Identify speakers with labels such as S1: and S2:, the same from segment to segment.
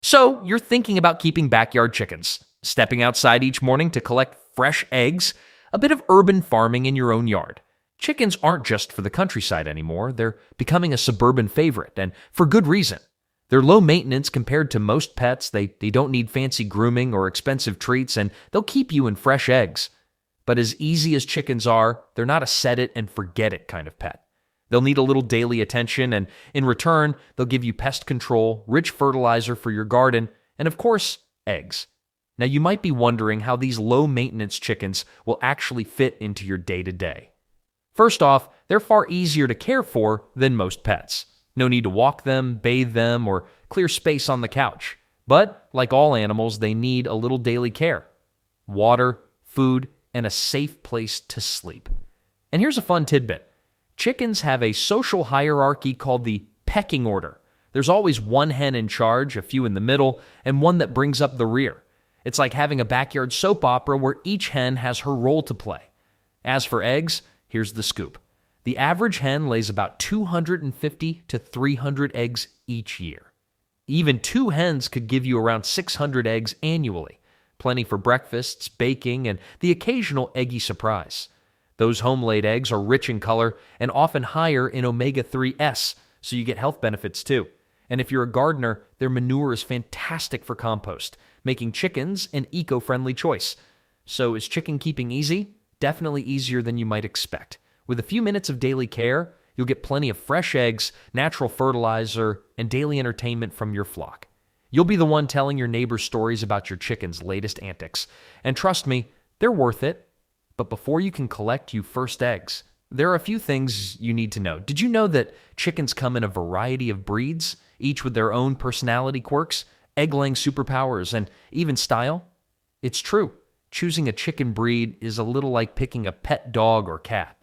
S1: So you're thinking about keeping backyard chickens, stepping outside each morning to collect fresh eggs, a bit of urban farming in your own yard. Chickens aren't just for the countryside anymore. They're becoming a suburban favorite, and for good reason. They're low maintenance compared to most pets. They don't need fancy grooming or expensive treats, and they'll keep you in fresh eggs. But as easy as chickens are, they're not a set it and forget it kind of pet. They'll need a little daily attention, and in return, they'll give you pest control, rich fertilizer for your garden, and of course, eggs. Now you might be wondering how these low-maintenance chickens will actually fit into your day-to-day. First off, they're far easier to care for than most pets. No need to walk them, bathe them, or clear space on the couch. But, like all animals, they need a little daily care. Water, food, and a safe place to sleep. And here's a fun tidbit. Chickens have a social hierarchy called the pecking order. There's always one hen in charge, a few in the middle, and one that brings up the rear. It's like having a backyard soap opera where each hen has her role to play. As for eggs, here's the scoop. The average hen lays about 250 to 300 eggs each year. Even two hens could give you around 600 eggs annually. Plenty for breakfasts, baking, and the occasional eggy surprise. Those home-laid eggs are rich in color and often higher in omega-3s, so you get health benefits too. And if you're a gardener, their manure is fantastic for compost, making chickens an eco-friendly choice. So is chicken keeping easy? Definitely easier than you might expect. With a few minutes of daily care, you'll get plenty of fresh eggs, natural fertilizer, and daily entertainment from your flock. You'll be the one telling your neighbors stories about your chicken's latest antics. And trust me, they're worth it. But before you can collect your first eggs, there are a few things you need to know. Did you know that chickens come in a variety of breeds, each with their own personality quirks, egg-laying superpowers, and even style? It's true. Choosing a chicken breed is a little like picking a pet dog or cat.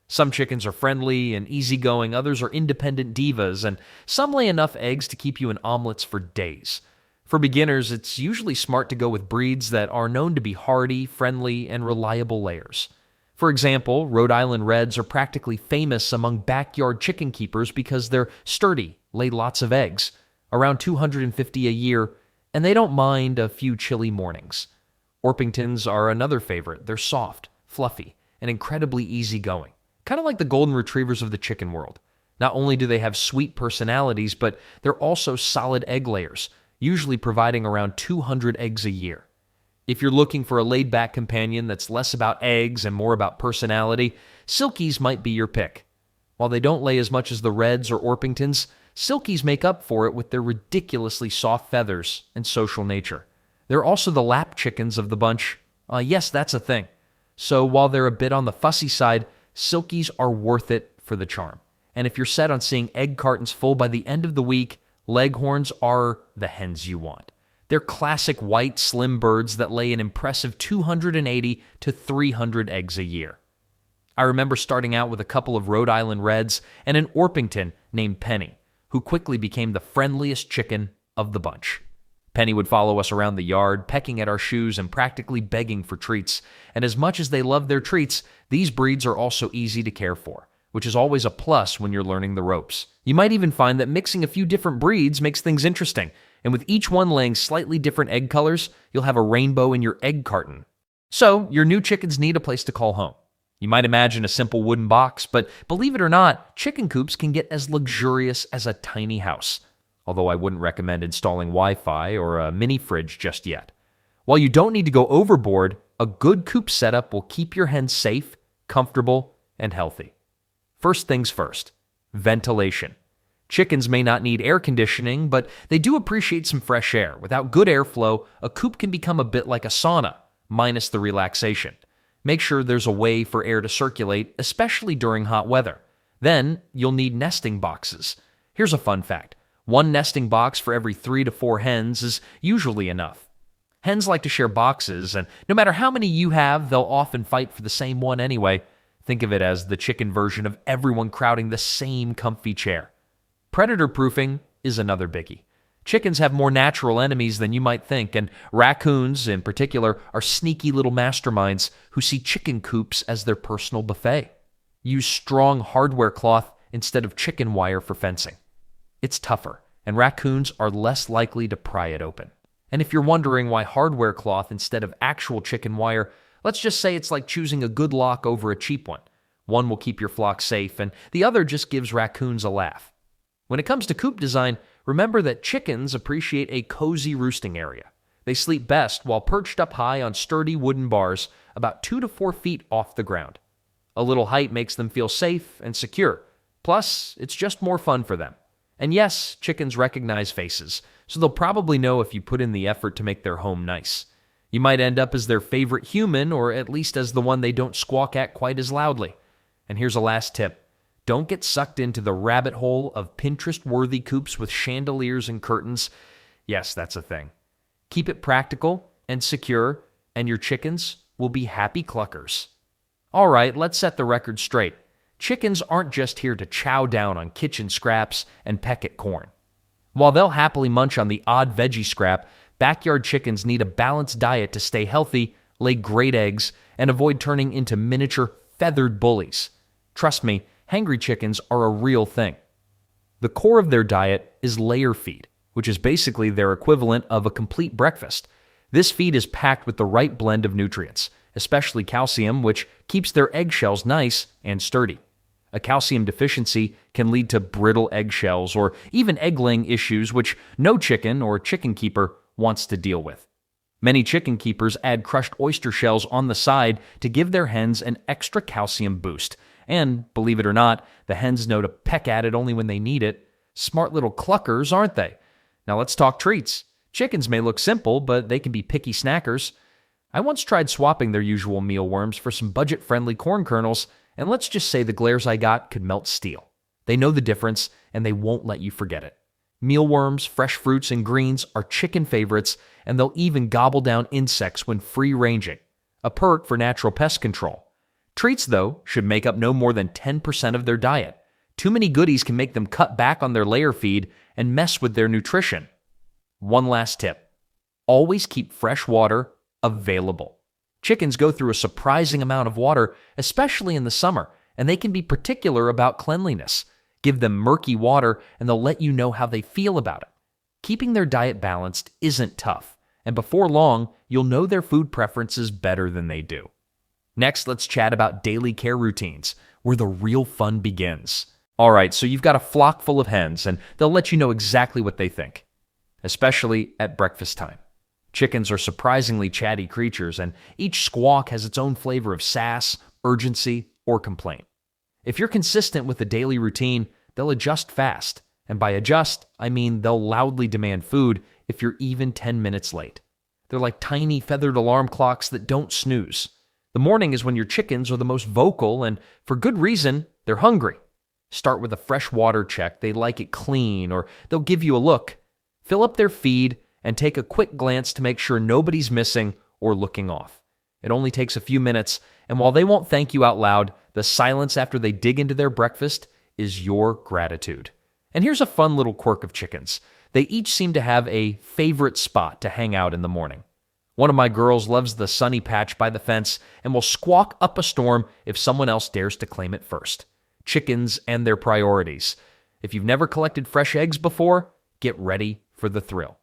S1: Some chickens are friendly and easygoing, others are independent divas, and some lay enough eggs to keep you in omelets for days. For beginners, it's usually smart to go with breeds that are known to be hardy, friendly, and reliable layers. For example, Rhode Island Reds are practically famous among backyard chicken keepers because they're sturdy, lay lots of eggs, around 250 a year, and they don't mind a few chilly mornings. Orpingtons are another favorite. They're soft, fluffy, and incredibly easygoing. Kind of like the golden retrievers of the chicken world. Not only do they have sweet personalities, but they're also solid egg layers, usually providing around 200 eggs a year. If you're looking for a laid-back companion that's less about eggs and more about personality, Silkies might be your pick. While they don't lay as much as the Reds or Orpingtons, Silkies make up for it with their ridiculously soft feathers and social nature. They're also the lap chickens of the bunch. Yes, that's a thing. So while they're a bit on the fussy side, Silkies are worth it for the charm. And if you're set on seeing egg cartons full by the end of the week, Leghorns are the hens you want. They're classic white, slim birds that lay an impressive 280 to 300 eggs a year. I remember starting out with a couple of Rhode Island Reds and an Orpington named Penny, who quickly became the friendliest chicken of the bunch. Penny would follow us around the yard, pecking at our shoes and practically begging for treats. And as much as they love their treats, these breeds are also easy to care for, which is always a plus when you're learning the ropes. You might even find that mixing a few different breeds makes things interesting, and with each one laying slightly different egg colors, you'll have a rainbow in your egg carton. So, your new chickens need a place to call home. You might imagine a simple wooden box, but believe it or not, chicken coops can get as luxurious as a tiny house. Although I wouldn't recommend installing Wi-Fi or a mini fridge just yet. While you don't need to go overboard, a good coop setup will keep your hens safe, comfortable, and healthy. First things first, ventilation. Chickens may not need air conditioning, but they do appreciate some fresh air. Without good airflow, a coop can become a bit like a sauna, minus the relaxation. Make sure there's a way for air to circulate, especially during hot weather. Then, you'll need nesting boxes. Here's a fun fact. One nesting box for every 3 to 4 hens is usually enough. Hens like to share boxes, and no matter how many you have, they'll often fight for the same one anyway. Think of it as the chicken version of everyone crowding the same comfy chair. Predator proofing is another biggie. Chickens have more natural enemies than you might think, and raccoons, in particular, are sneaky little masterminds who see chicken coops as their personal buffet. Use strong hardware cloth instead of chicken wire for fencing. It's tougher, and raccoons are less likely to pry it open. And if you're wondering why hardware cloth instead of actual chicken wire, let's just say it's like choosing a good lock over a cheap one. One will keep your flock safe, and the other just gives raccoons a laugh. When it comes to coop design, remember that chickens appreciate a cozy roosting area. They sleep best while perched up high on sturdy wooden bars about 2 to 4 feet off the ground. A little height makes them feel safe and secure. Plus, it's just more fun for them. And yes, chickens recognize faces, so they'll probably know if you put in the effort to make their home nice. You might end up as their favorite human, or at least as the one they don't squawk at quite as loudly. And here's a last tip. Don't get sucked into the rabbit hole of Pinterest-worthy coops with chandeliers and curtains. Yes, that's a thing. Keep it practical and secure, and your chickens will be happy cluckers. All right, let's set the record straight. Chickens aren't just here to chow down on kitchen scraps and peck at corn. While they'll happily munch on the odd veggie scrap, backyard chickens need a balanced diet to stay healthy, lay great eggs, and avoid turning into miniature feathered bullies. Trust me, hangry chickens are a real thing. The core of their diet is layer feed, which is basically their equivalent of a complete breakfast. This feed is packed with the right blend of nutrients, especially calcium, which keeps their eggshells nice and sturdy. A calcium deficiency can lead to brittle eggshells or even egg-laying issues, which no chicken or chicken keeper wants to deal with. Many chicken keepers add crushed oyster shells on the side to give their hens an extra calcium boost. And, believe it or not, the hens know to peck at it only when they need it. Smart little cluckers, aren't they? Now let's talk treats. Chickens may look simple, but they can be picky snackers. I once tried swapping their usual mealworms for some budget-friendly corn kernels, and let's just say the glares I got could melt steel. They know the difference, and they won't let you forget it. Mealworms, fresh fruits, and greens are chicken favorites, and they'll even gobble down insects when free-ranging, a perk for natural pest control. Treats, though, should make up no more than 10% of their diet. Too many goodies can make them cut back on their layer feed and mess with their nutrition. One last tip. Always keep fresh water available. Chickens go through a surprising amount of water, especially in the summer, and they can be particular about cleanliness. Give them murky water, and they'll let you know how they feel about it. Keeping their diet balanced isn't tough, and before long, you'll know their food preferences better than they do. Next, let's chat about daily care routines, where the real fun begins. All right, so you've got a flock full of hens, and they'll let you know exactly what they think, especially at breakfast time. Chickens are surprisingly chatty creatures, and each squawk has its own flavor of sass, urgency, or complaint. If you're consistent with the daily routine, they'll adjust fast. And by adjust, I mean they'll loudly demand food if you're even 10 minutes late. They're like tiny feathered alarm clocks that don't snooze. The morning is when your chickens are the most vocal, and for good reason, they're hungry. Start with a fresh water check. They like it clean, or they'll give you a look. Fill up their feed and take a quick glance to make sure nobody's missing or looking off. It only takes a few minutes, and while they won't thank you out loud, the silence after they dig into their breakfast is your gratitude. And here's a fun little quirk of chickens. They each seem to have a favorite spot to hang out in the morning. One of my girls loves the sunny patch by the fence and will squawk up a storm if someone else dares to claim it first. Chickens and their priorities. If you've never collected fresh eggs before, get ready for the thrill.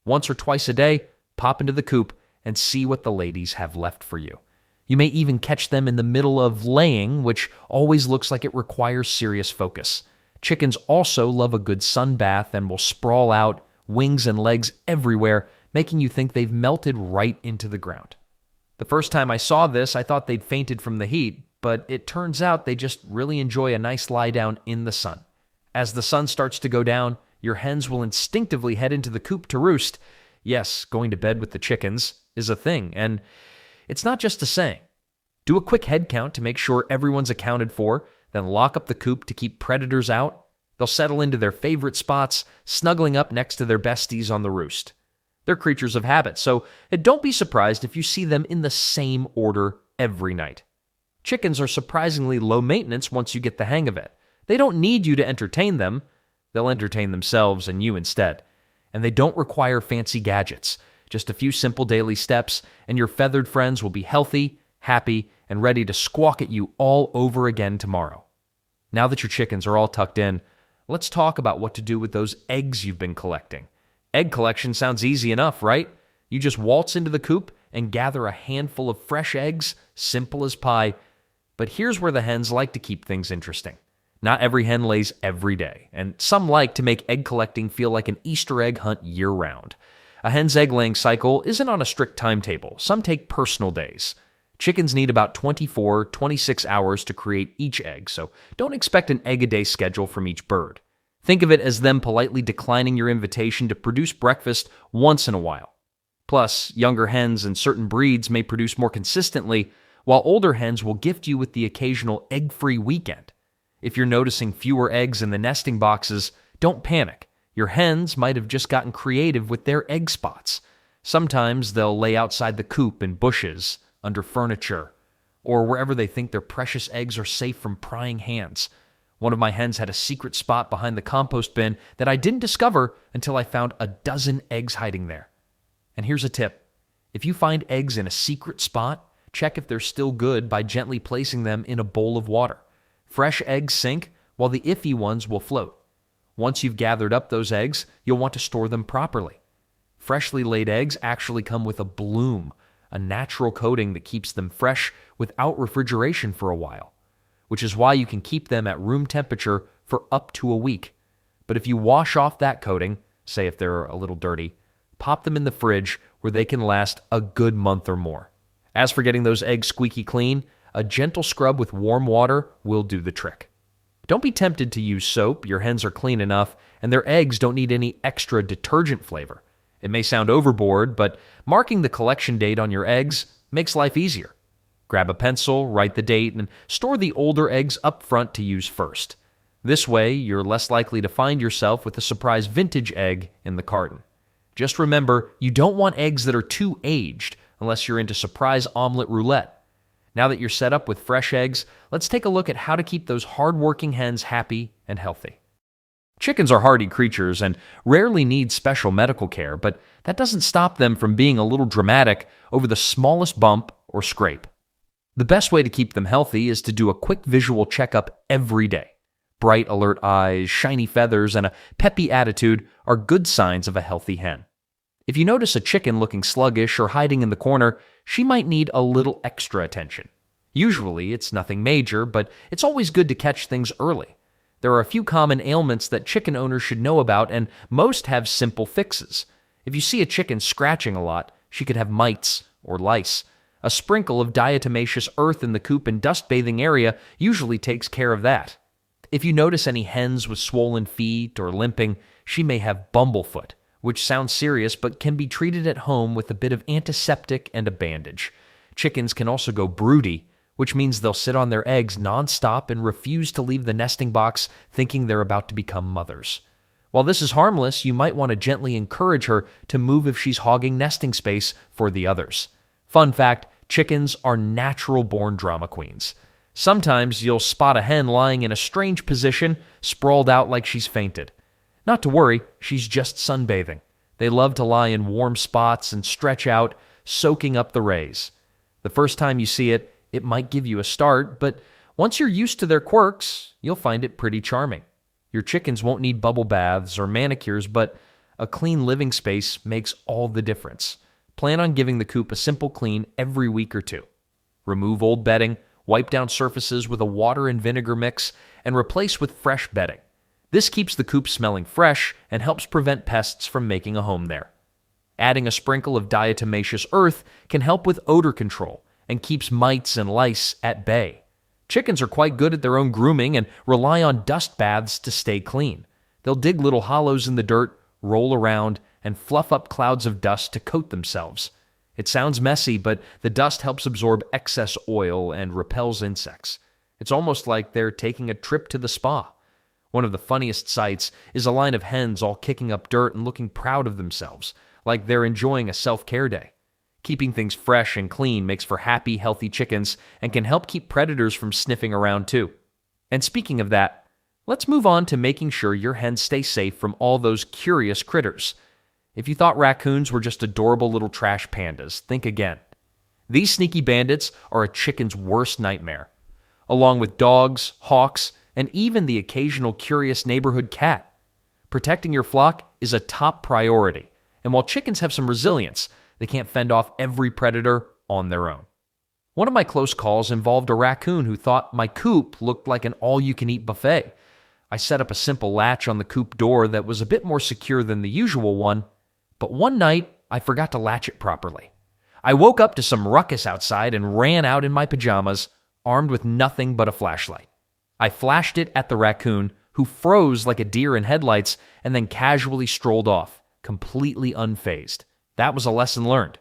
S1: Once or twice a day, pop into the coop and see what the ladies have left for you. You may even catch them in the middle of laying, which always looks like it requires serious focus. Chickens also love a good sun bath and will sprawl out, wings and legs everywhere, making you think they've melted right into the ground. The first time I saw this, I thought they'd fainted from the heat, but it turns out they just really enjoy a nice lie down in the sun. As the sun starts to go down, your hens will instinctively head into the coop to roost. Yes, going to bed with the chickens is a thing, and it's not just a saying. Do a quick head count to make sure everyone's accounted for, then lock up the coop to keep predators out. They'll settle into their favorite spots, snuggling up next to their besties on the roost. They're creatures of habit, so don't be surprised if you see them in the same order every night. Chickens are surprisingly low maintenance once you get the hang of it. They don't need you to entertain them. They'll entertain themselves and you instead. And they don't require fancy gadgets. Just a few simple daily steps, and your feathered friends will be healthy, happy, and ready to squawk at you all over again tomorrow. Now that your chickens are all tucked in, let's talk about what to do with those eggs you've been collecting. Egg collection sounds easy enough, right? You just waltz into the coop and gather a handful of fresh eggs, simple as pie. But here's where the hens like to keep things interesting. Not every hen lays every day, and some like to make egg collecting feel like an Easter egg hunt year-round. A hen's egg-laying cycle isn't on a strict timetable. Some take personal days. Chickens need about 24, 26 hours to create each egg, so don't expect an egg-a-day schedule from each bird. Think of it as them politely declining your invitation to produce breakfast once in a while. Plus, younger hens and certain breeds may produce more consistently, while older hens will gift you with the occasional egg-free weekend. If you're noticing fewer eggs in the nesting boxes, don't panic. Your hens might have just gotten creative with their egg spots. Sometimes they'll lay outside the coop in bushes, under furniture, or wherever they think their precious eggs are safe from prying hands. One of my hens had a secret spot behind the compost bin that I didn't discover until I found a dozen eggs hiding there. And here's a tip. If you find eggs in a secret spot, check if they're still good by gently placing them in a bowl of water. Fresh eggs sink, while the iffy ones will float. Once you've gathered up those eggs, you'll want to store them properly. Freshly laid eggs actually come with a bloom, a natural coating that keeps them fresh without refrigeration for a while, which is why you can keep them at room temperature for up to a week. But if you wash off that coating, say if they're a little dirty, pop them in the fridge where they can last a good month or more. As for getting those eggs squeaky clean, a gentle scrub with warm water will do the trick. Don't be tempted to use soap. Your hens are clean enough, and their eggs don't need any extra detergent flavor. It may sound overboard, but marking the collection date on your eggs makes life easier. Grab a pencil, write the date, and store the older eggs up front to use first. This way, you're less likely to find yourself with a surprise vintage egg in the carton. Just remember, you don't want eggs that are too aged unless you're into surprise omelet roulette. Now that you're set up with fresh eggs, let's take a look at how to keep those hardworking hens happy and healthy. Chickens are hardy creatures and rarely need special medical care, but that doesn't stop them from being a little dramatic over the smallest bump or scrape. The best way to keep them healthy is to do a quick visual checkup every day. Bright, alert eyes, shiny feathers, and a peppy attitude are good signs of a healthy hen. If you notice a chicken looking sluggish or hiding in the corner, she might need a little extra attention. Usually, it's nothing major, but it's always good to catch things early. There are a few common ailments that chicken owners should know about, and most have simple fixes. If you see a chicken scratching a lot, she could have mites or lice. A sprinkle of diatomaceous earth in the coop and dust bathing area usually takes care of that. If you notice any hens with swollen feet or limping, she may have bumblefoot, which sounds serious but can be treated at home with a bit of antiseptic and a bandage. Chickens can also go broody, which means they'll sit on their eggs nonstop and refuse to leave the nesting box thinking they're about to become mothers. While this is harmless, you might want to gently encourage her to move if she's hogging nesting space for the others. Fun fact, chickens are natural-born drama queens. Sometimes you'll spot a hen lying in a strange position, sprawled out like she's fainted. Not to worry, she's just sunbathing. They love to lie in warm spots and stretch out, soaking up the rays. The first time you see it, it might give you a start, but once you're used to their quirks, you'll find it pretty charming. Your chickens won't need bubble baths or manicures, but a clean living space makes all the difference. Plan on giving the coop a simple clean every week or two. Remove old bedding, wipe down surfaces with a water and vinegar mix, and replace with fresh bedding. This keeps the coop smelling fresh and helps prevent pests from making a home there. Adding a sprinkle of diatomaceous earth can help with odor control and keeps mites and lice at bay. Chickens are quite good at their own grooming and rely on dust baths to stay clean. They'll dig little hollows in the dirt, roll around, and fluff up clouds of dust to coat themselves. It sounds messy, but the dust helps absorb excess oil and repels insects. It's almost like they're taking a trip to the spa. One of the funniest sights is a line of hens all kicking up dirt and looking proud of themselves, like they're enjoying a self-care day. Keeping things fresh and clean makes for happy, healthy chickens and can help keep predators from sniffing around too. And speaking of that, let's move on to making sure your hens stay safe from all those curious critters. If you thought raccoons were just adorable little trash pandas, think again. These sneaky bandits are a chicken's worst nightmare. Along with dogs, hawks, and even the occasional curious neighborhood cat. Protecting your flock is a top priority, and while chickens have some resilience, they can't fend off every predator on their own. One of my close calls involved a raccoon who thought my coop looked like an all-you-can-eat buffet. I set up a simple latch on the coop door that was a bit more secure than the usual one, but one night I forgot to latch it properly. I woke up to some ruckus outside and ran out in my pajamas, armed with nothing but a flashlight. I flashed it at the raccoon, who froze like a deer in headlights and then casually strolled off, completely unfazed. That was a lesson learned.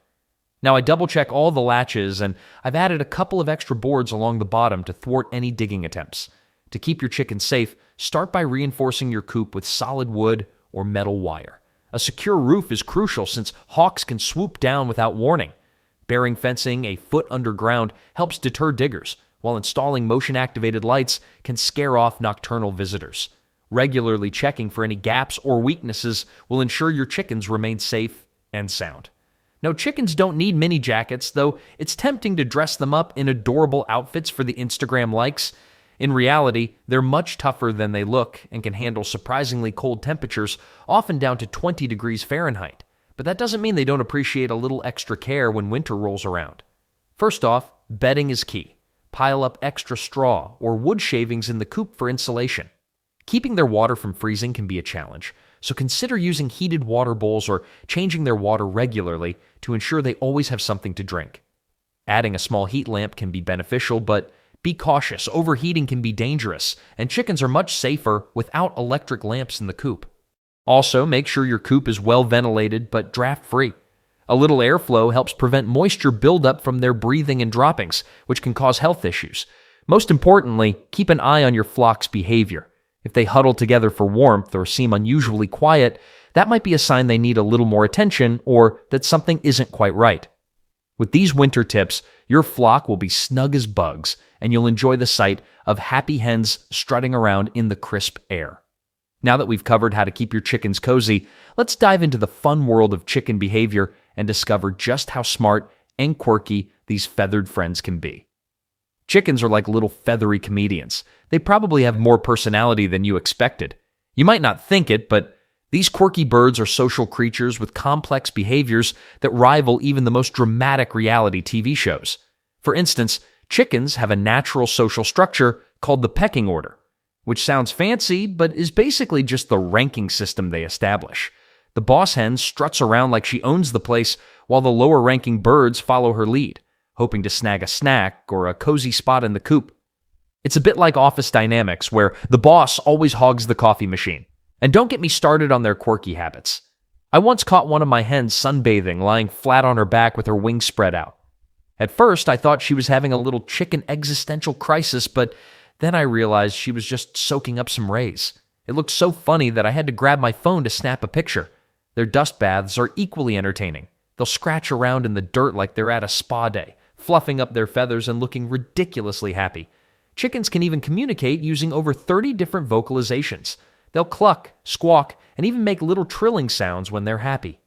S1: Now I double-check all the latches, and I've added a couple of extra boards along the bottom to thwart any digging attempts. To keep your chickens safe, start by reinforcing your coop with solid wood or metal wire. A secure roof is crucial since hawks can swoop down without warning. Bearing fencing a foot underground helps deter diggers, while installing motion-activated lights can scare off nocturnal visitors. Regularly checking for any gaps or weaknesses will ensure your chickens remain safe and sound. Now, chickens don't need mini jackets, though it's tempting to dress them up in adorable outfits for the Instagram likes. In reality, they're much tougher than they look and can handle surprisingly cold temperatures, often down to 20 degrees Fahrenheit. But that doesn't mean they don't appreciate a little extra care when winter rolls around. First off, bedding is key. Pile up extra straw or wood shavings in the coop for insulation. Keeping their water from freezing can be a challenge, so consider using heated water bowls or changing their water regularly to ensure they always have something to drink. Adding a small heat lamp can be beneficial, but be cautious. Overheating can be dangerous, and chickens are much safer without electric lamps in the coop. Also, make sure your coop is well ventilated but draft-free. A little airflow helps prevent moisture buildup from their breathing and droppings, which can cause health issues. Most importantly, keep an eye on your flock's behavior. If they huddle together for warmth or seem unusually quiet, that might be a sign they need a little more attention or that something isn't quite right. With these winter tips, your flock will be snug as bugs, and you'll enjoy the sight of happy hens strutting around in the crisp air. Now that we've covered how to keep your chickens cozy, let's dive into the fun world of chicken behavior and discover just how smart and quirky these feathered friends can be. Chickens are like little feathery comedians. They probably have more personality than you expected. You might not think it, but these quirky birds are social creatures with complex behaviors that rival even the most dramatic reality TV shows. For instance, chickens have a natural social structure called the pecking order, which sounds fancy but is basically just the ranking system they establish. The boss hen struts around like she owns the place, while the lower-ranking birds follow her lead, hoping to snag a snack or a cozy spot in the coop. It's a bit like office dynamics, where the boss always hogs the coffee machine. And don't get me started on their quirky habits. I once caught one of my hens sunbathing, lying flat on her back with her wings spread out. At first, I thought she was having a little chicken existential crisis, but then I realized she was just soaking up some rays. It looked so funny that I had to grab my phone to snap a picture. Their dust baths are equally entertaining. They'll scratch around in the dirt like they're at a spa day, fluffing up their feathers and looking ridiculously happy. Chickens can even communicate using over 30 different vocalizations. They'll cluck, squawk, and even make little trilling sounds when they're happy.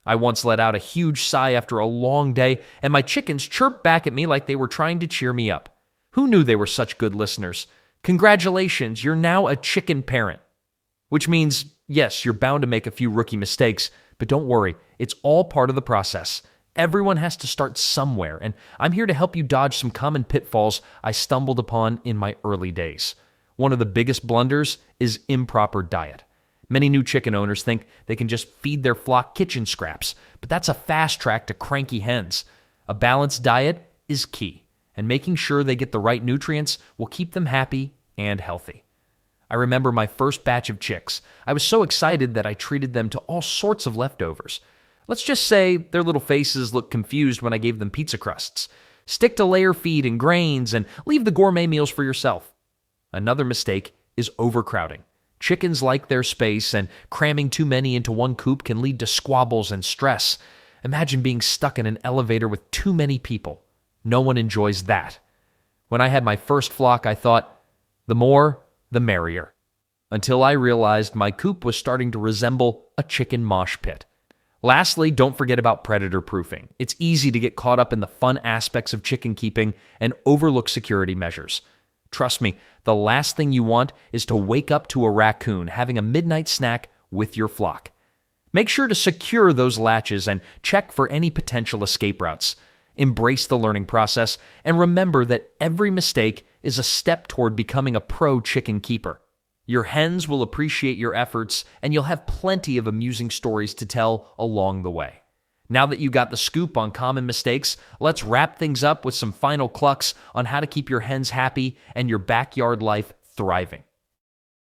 S1: I once let out a huge sigh after a long day, and my chickens chirped back at me like they were trying to cheer me up. Who knew they were such good listeners? Congratulations, you're now a chicken parent. Which means, yes, you're bound to make a few rookie mistakes, but don't worry, it's all part of the process. Everyone has to start somewhere, and I'm here to help you dodge some common pitfalls I stumbled upon in my early days. One of the biggest blunders is improper diet. Many new chicken owners think they can just feed their flock kitchen scraps, but that's a fast track to cranky hens. A balanced diet is key, and making sure they get the right nutrients will keep them happy and healthy. I remember my first batch of chicks. I was so excited that I treated them to all sorts of leftovers. Let's just say their little faces looked confused when I gave them pizza crusts. Stick to layer feed and grains and leave the gourmet meals for yourself. Another mistake is overcrowding. Chickens like their space, and cramming too many into one coop can lead to squabbles and stress. Imagine being stuck in an elevator with too many people. No one enjoys that. When I had my first flock, I thought, the more, the merrier. Until I realized my coop was starting to resemble a chicken mosh pit. Lastly, don't forget about predator proofing. It's easy to get caught up in the fun aspects of chicken keeping and overlook security measures. Trust me, the last thing you want is to wake up to a raccoon having a midnight snack with your flock. Make sure to secure those latches and check for any potential escape routes. Embrace the learning process and remember that every mistake is a step toward becoming a pro chicken keeper. Your hens will appreciate your efforts, and you'll have plenty of amusing stories to tell along the way. Now that you got the scoop on common mistakes, let's wrap things up with some final clucks on how to keep your hens happy and your backyard life thriving.